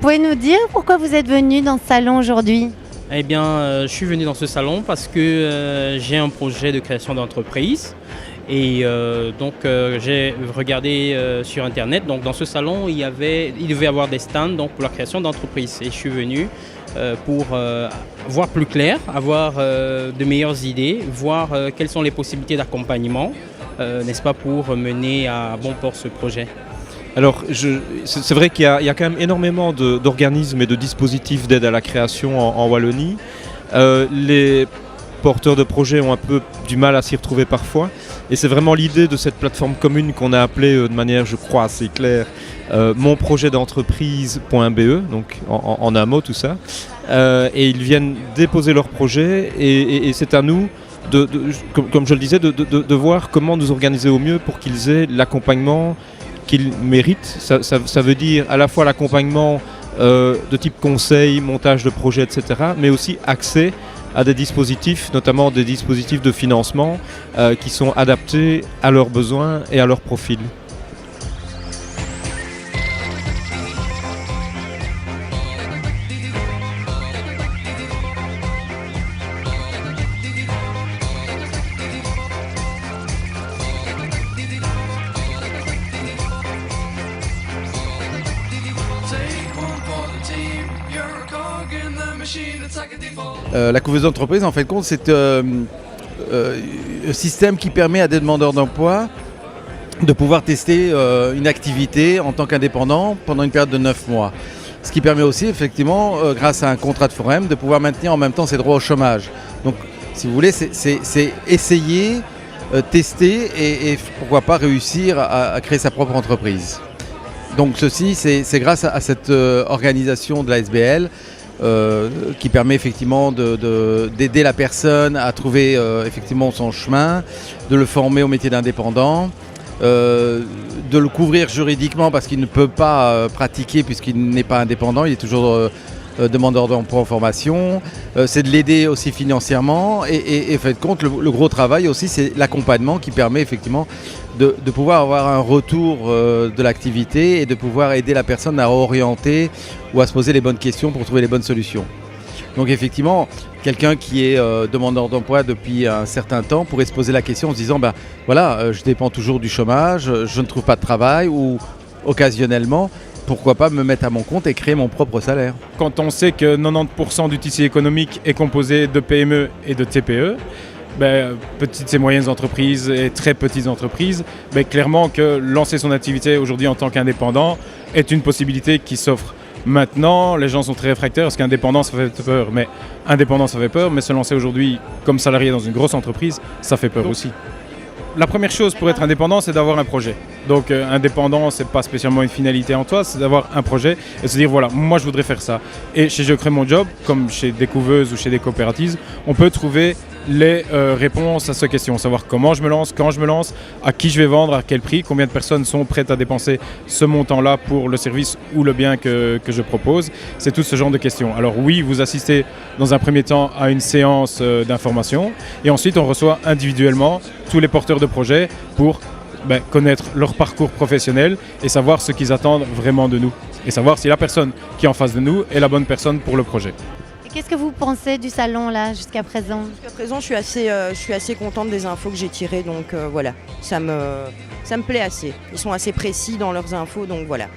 pouvez nous dire pourquoi vous êtes venu dans ce salon aujourd'hui? Eh bien, je suis venu dans ce salon parce que j'ai un projet de création d'entreprise et j'ai regardé sur Internet. Donc, dans ce salon, il devait y avoir des stands donc, pour la création d'entreprise. Et je suis venu pour voir plus clair, avoir de meilleures idées, voir quelles sont les possibilités d'accompagnement, n'est-ce pas, pour mener à bon port ce projet. Alors, c'est vrai qu'il y a quand même énormément d'organismes et de dispositifs d'aide à la création en Wallonie. Les porteurs de projets ont un peu du mal à s'y retrouver parfois. Et c'est vraiment l'idée de cette plateforme commune qu'on a appelée de manière, je crois, assez claire, monprojetdentreprise.be, donc en un mot tout ça. Et ils viennent déposer leurs projets et c'est à nous, comme je le disais, de voir comment nous organiser au mieux pour qu'ils aient l'accompagnement qu'ils méritent. Ça veut dire à la fois l'accompagnement de type conseil, montage de projet, etc., mais aussi accès à des dispositifs, notamment des dispositifs de financement qui sont adaptés à leurs besoins et à leur profil. La couveuse d'entreprise, en fait, c'est un système qui permet à des demandeurs d'emploi de pouvoir tester une activité en tant qu'indépendant pendant une période de 9 mois. Ce qui permet aussi, effectivement, grâce à un contrat de forum, de pouvoir maintenir en même temps ses droits au chômage. Donc, si vous voulez, c'est essayer, tester et pourquoi pas réussir à créer sa propre entreprise. Donc, ceci, c'est grâce à cette organisation de la SBL qui permet effectivement d'aider la personne à trouver effectivement son chemin, de le former au métier d'indépendant, de le couvrir juridiquement parce qu'il ne peut pas pratiquer puisqu'il n'est pas indépendant, il est toujours demandeur d'emploi en formation, c'est de l'aider aussi financièrement et fait de compte, le gros travail aussi c'est l'accompagnement qui permet effectivement de pouvoir avoir un retour de l'activité et de pouvoir aider la personne à orienter ou à se poser les bonnes questions pour trouver les bonnes solutions. Donc effectivement, quelqu'un qui est demandeur d'emploi depuis un certain temps pourrait se poser la question en se disant je dépends toujours du chômage, je ne trouve pas de travail ou occasionnellement, pourquoi pas me mettre à mon compte et créer mon propre salaire. Quand on sait que 90% du tissu économique est composé de PME et de TPE, petites et moyennes entreprises et très petites entreprises, clairement que lancer son activité aujourd'hui en tant qu'indépendant est une possibilité qui s'offre. Maintenant, les gens sont très réfractaires parce qu'indépendant ça fait peur, mais se lancer aujourd'hui comme salarié dans une grosse entreprise, ça fait peur aussi. La première chose pour être indépendant, c'est d'avoir un projet. Donc indépendant, c'est pas spécialement une finalité en toi, c'est d'avoir un projet et se dire voilà, moi je voudrais faire ça. Et chez Je crée mon job, comme chez des couveuses ou chez des coopératives, on peut trouver les réponses à ces questions, savoir comment je me lance, quand je me lance, à qui je vais vendre, à quel prix, combien de personnes sont prêtes à dépenser ce montant-là pour le service ou le bien que je propose. C'est tout ce genre de questions. Alors oui, vous assistez dans un premier temps à une séance d'information et ensuite on reçoit individuellement tous les porteurs de projets pour connaître leur parcours professionnel et savoir ce qu'ils attendent vraiment de nous et savoir si la personne qui est en face de nous est la bonne personne pour le projet. Qu'est-ce que vous pensez du salon là jusqu'à présent? Jusqu'à présent, je suis assez contente des infos que j'ai tirées, donc voilà, ça me plaît assez. Ils sont assez précis dans leurs infos, donc voilà.